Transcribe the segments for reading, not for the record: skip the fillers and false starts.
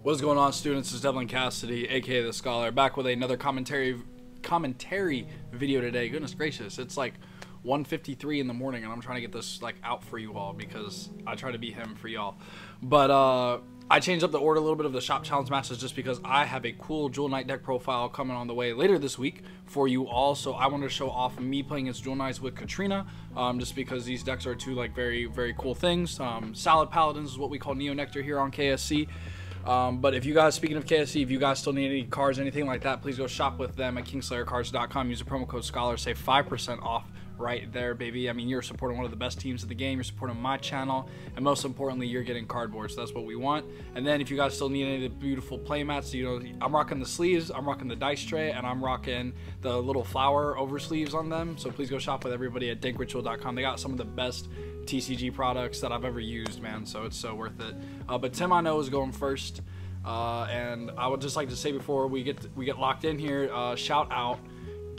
What's going on, students? It's Devlin Cassidy, aka the Scholar, back with another commentary video today. Goodness gracious, it's like 1:53 in the morning, and I'm trying to get this like out for you all because I try to be him for y'all. But I changed up the order a little bit of the shop challenge matches just because I have a cool Jewel Knight deck profile coming on the way later this week for you all. So I wanted to show off me playing as Jewel Knights with Katrina, just because these decks are two like very cool things. Salad Paladins is what we call Neo Nectar here on KSC. But if you guys, speaking of KSC, if you guys still need any cards, anything like that, please go shop with them at kingslayercards.com. Use the promo code SCHOLAR, save 5% off right there, baby. I mean, you're supporting one of the best teams in the game, you're supporting my channel, and most importantly, you're getting cardboards. So that's what we want. And then if you guys still need any of the beautiful play mats, you know, I'm rocking the sleeves, I'm rocking the dice tray, and I'm rocking the little flower over sleeves on them. So please go shop with everybody at dinkritual.com. They got some of the best TCG products that I've ever used, man, so it's so worth it. But Tim, I know, is going first, and I would just like to say before we get locked in here, shout out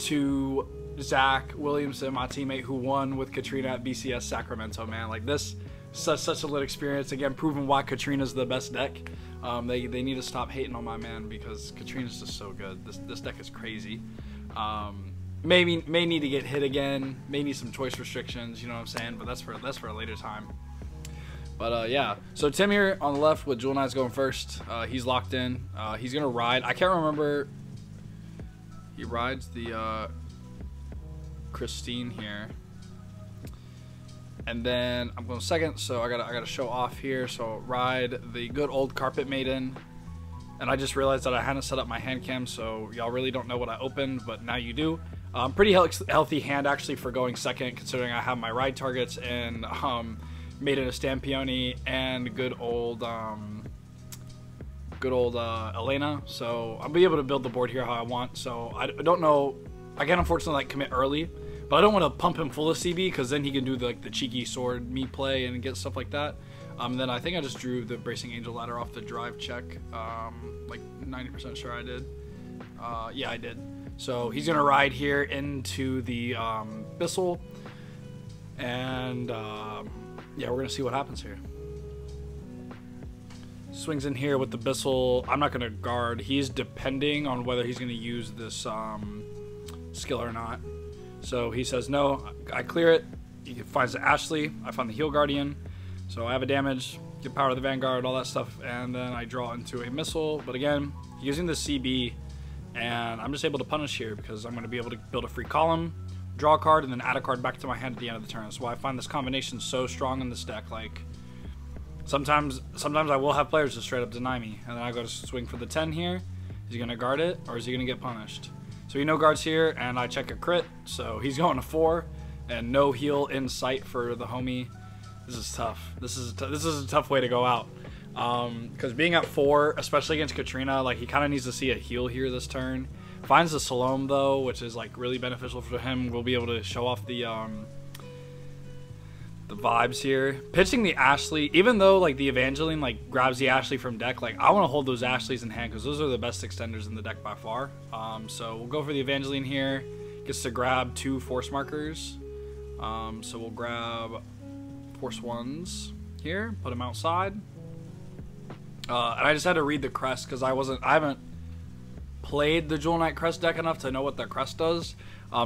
to Zach Williamson, my teammate who won with Katrina at BCS Sacramento, man. Like, this such a lit experience, again proving why Katrina's the best deck. They need to stop hating on my man because Katrina's just so good. This deck is crazy. May need to get hit again, may need some choice restrictions, you know what I'm saying, but that's for a later time. But yeah, so Tim here on the left with Jewel Knights going first. He's locked in. He's gonna ride, I can't remember, he rides the Christine here, and then I'm going second, so I gotta show off here. So ride the good old Carpet Maiden, and I just realized that I hadn't set up my hand cam, so y'all really don't know what I opened, but now you do. Pretty healthy hand actually for going second, considering I have my ride targets and made it a Stampione and good old Elena. So I'll be able to build the board here how I want. So I don't know, I can unfortunately like commit early, but I don't want to pump him full of CB because then he can do the cheeky sword me play and get stuff like that. Then I think I just drew the Bracing Angel ladder off the drive check. Like 90% sure I did. Yeah, I did. So he's gonna ride here into the Bissell, and yeah, we're gonna see what happens here. Swings in here with the Bissell. I'm not gonna guard. He's depending on whether he's gonna use this skill or not. So he says no. I clear it. He finds the Ashley. I find the Heal Guardian. So I have a damage, get power of the Vanguard, all that stuff, and then I draw into a missile. But again, using the CB. And I'm just able to punish here because I'm going to be able to build a free column, draw a card, and then add a card back to my hand at the end of the turn. That's why I find this combination so strong in this deck. Like, sometimes I will have players just straight up deny me, and then I go to swing for the 10 here. Is he going to guard it, or is he going to get punished? So he no guards here, and I check a crit. So he's going to 4, and no heal in sight for the homie. This is tough. This is a tough way to go out. Because being at 4, especially against Katrina, like, he kind of needs to see a heal here this turn. Finds the Salome though, which is like really beneficial for him. We'll be able to show off the vibes here. Pitching the Ashley, even though like the Evangeline like grabs the Ashley from deck, like I want to hold those Ashleys in hand because those are the best extenders in the deck by far. So we'll go for the Evangeline here. Gets to grab 2 force markers. So we'll grab force 1s here, put them outside. And I just had to read the crest because I haven't played the Jewel Knight crest deck enough to know what the crest does.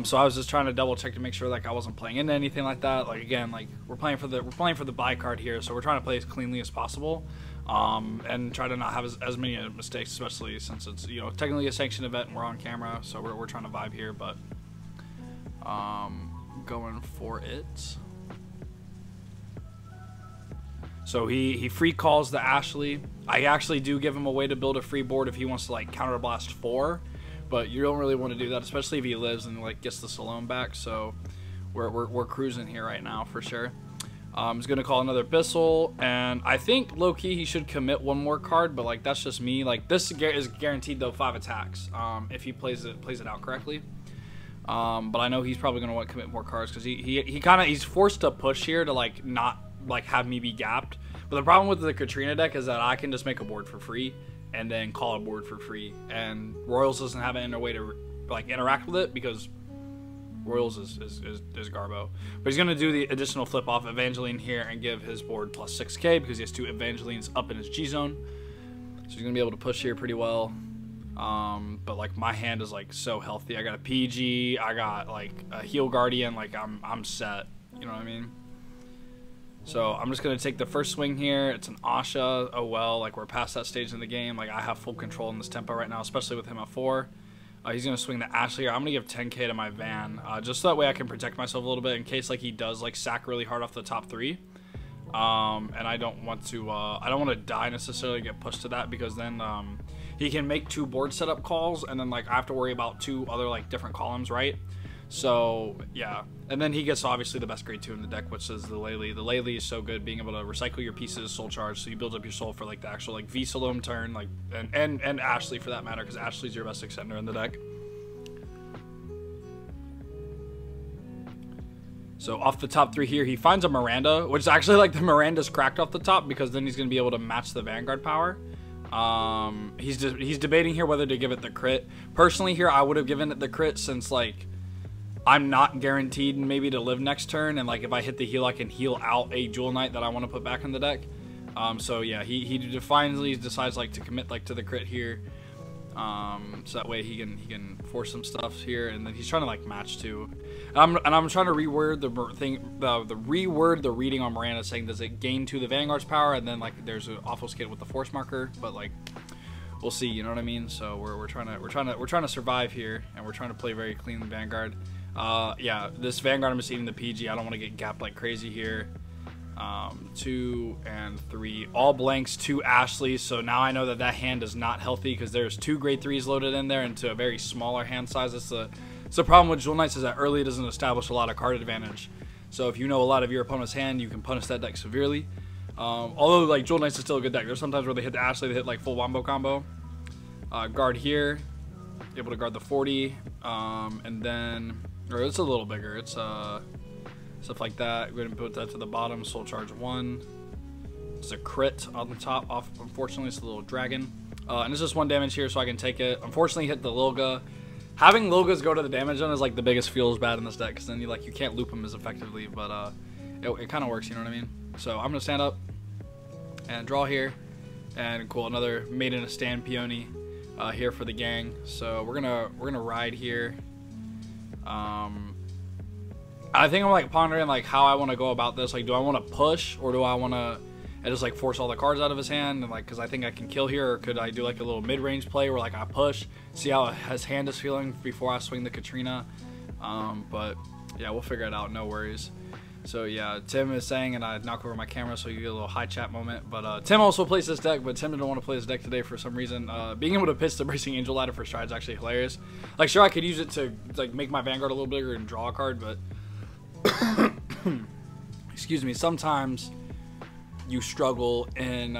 So I was just trying to double check to make sure like I wasn't playing into anything like that. Like, again, like we're playing for the buy card here, so we're trying to play as cleanly as possible, and try to not have as many mistakes, especially since it's, you know, technically a sanctioned event and we're on camera, so we're trying to vibe here, but going for it. So he free calls the Ashley. I actually do give him a way to build a free board if he wants to like counterblast 4, but you don't really want to do that, especially if he lives and like gets the Salome back. So we're cruising here right now for sure. He's gonna call another Bissell, and I think low key he should commit 1 more card, but like that's just me. Like, this is guaranteed though 5 attacks if he plays it out correctly. But I know he's probably gonna want to commit more cards because he's forced to push here to like not like have me be gapped. But the problem with the Katrina deck is that I can just make a board for free and then call a board for free, and Royals doesn't have any way to like interact with it because Royals is Garbo. But he's gonna do the additional flip off Evangeline here and give his board plus 6k because he has 2 Evangelines up in his G zone. So he's gonna be able to push here pretty well. But like my hand is like so healthy. I got a PG, I got like a heal guardian, like I'm set. You know what I mean? So I'm just gonna take the first swing here. It's an Asha. Oh well, like we're past that stage in the game. Like I have full control in this tempo right now, especially with him at 4. He's gonna swing the Ashley here. I'm gonna give 10k to my Van, just so that way I can protect myself a little bit in case like he does like sack really hard off the top 3. And I don't want to die necessarily, get pushed to that, because then he can make 2 board setup calls, and then like I have to worry about 2 other like different columns, right? So yeah, and then he gets obviously the best grade 2 in the deck, which is the Lele. The Lele is so good, being able to recycle your pieces, soul charge, so you build up your soul for like the actual like V Salome turn, like and Ashley for that matter, because Ashley's your best extender in the deck. So off the top 3 here, he finds a Miranda, which is actually like the Miranda's cracked off the top, because then he's gonna be able to match the Vanguard power. He's debating here whether to give it the crit. Personally here, I would have given it the crit, since like I'm not guaranteed maybe to live next turn, and like if I hit the heal, I can heal out a Jewel Knight that I want to put back in the deck. So yeah, he finally decides like to commit like to the crit here, so that way he can force some stuff here, and then he's trying to like match too. And I'm trying to reword the reading on Miranda, saying does it gain to the Vanguard's power, and then like there's an obfuscate with the force marker, but like we'll see, you know what I mean? So we're trying to survive here, and we're trying to play very clean Vanguard. Yeah, this Vanguard I'm just eating the PG. I don't want to get gapped like crazy here. 2 and 3, all blanks, 2 Ashley. So now I know that that hand is not healthy, because there's 2 grade 3s loaded in there into a very smaller hand size. It's the problem with Jewel Knights, is that early it doesn't establish a lot of card advantage. So if you know a lot of your opponent's hand, you can punish that deck severely. Although like Jewel Knights is still a good deck. There's sometimes where they hit the Ashley, they hit like full wombo combo. Guard here, able to guard the 40, and then, or it's a little bigger. It's stuff like that. Go ahead and put that to the bottom. Soul charge 1. It's a crit on the top. Off, unfortunately, it's a little dragon. And it's just 1 damage here, so I can take it. Unfortunately, hit the Lilga. Having Lilgas go to the damage zone is like the biggest feels bad in this deck, because then you can't loop them as effectively. But it kind of works, you know what I mean? So I'm gonna stand up and draw here, and cool, another Maiden of Stand Peony here for the gang. So we're gonna ride here. I think I'm like pondering like how I want to go about this. Like, do I want to push, or do I want to just like force all the cards out of his hand, and like, because I think I can kill here, or could I do like a little mid-range play where like I push, see how his hand is feeling before I swing the Katrina. But yeah, we'll figure it out, no worries. So yeah, Tim is saying, and I knock over my camera so you get a little high chat moment, but Tim also plays this deck, but Tim didn't want to play this deck today for some reason. Being able to pitch the Bracing Angel Ladder for stride is actually hilarious. Like, sure, I could use it to like make my Vanguard a little bigger and draw a card, but excuse me, sometimes you struggle in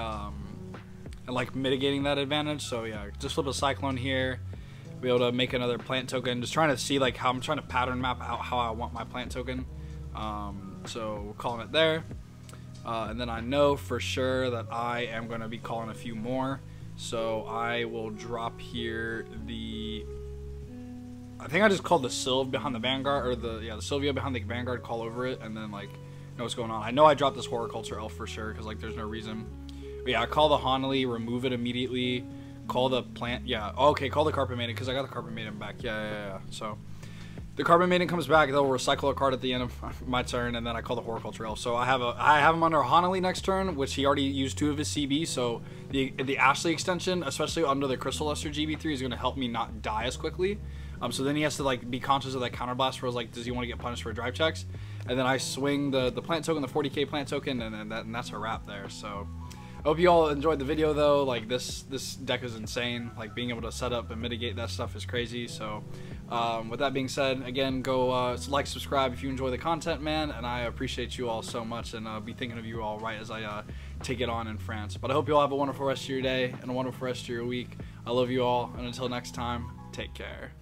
like mitigating that advantage. So yeah, just flip a Cyclone here, be able to make another plant token, just trying to see like how I'm trying to pattern map out how I want my plant token. So we're calling it there, and then I know for sure that I am going to be calling a few more, so I will drop here the, I think I just called the Sylve behind the Vanguard, or the Sylvia behind the Vanguard, call over it, and then like know what's going on. I know I dropped this Horticulture Elf for sure, because like there's no reason. But yeah, I call the Honolly, remove it immediately, call the plant, yeah, okay, call the Carpet Maiden, because I got the Carpet Maiden back, yeah. So the Carpet Maiden comes back, they'll recycle a card at the end of my turn, and then I call the Horticulture Elf. So I have him under Honolly next turn, which he already used 2 of his CB, so the Ashley extension, especially under the Crystal Luster GB3, is going to help me not die as quickly. So then he has to like be conscious of that counterblast, where it's like, does he want to get punished for drive checks? And then I swing the plant token, the 40k plant token, and that's a wrap there. So I hope you all enjoyed the video though. Like this deck is insane. Like being able to set up and mitigate that stuff is crazy. So with that being said, again, go like, subscribe if you enjoy the content, man. And I appreciate you all so much, and be thinking of you all right as I take it on in France. But I hope you all have a wonderful rest of your day and a wonderful rest of your week. I love you all, and until next time, take care.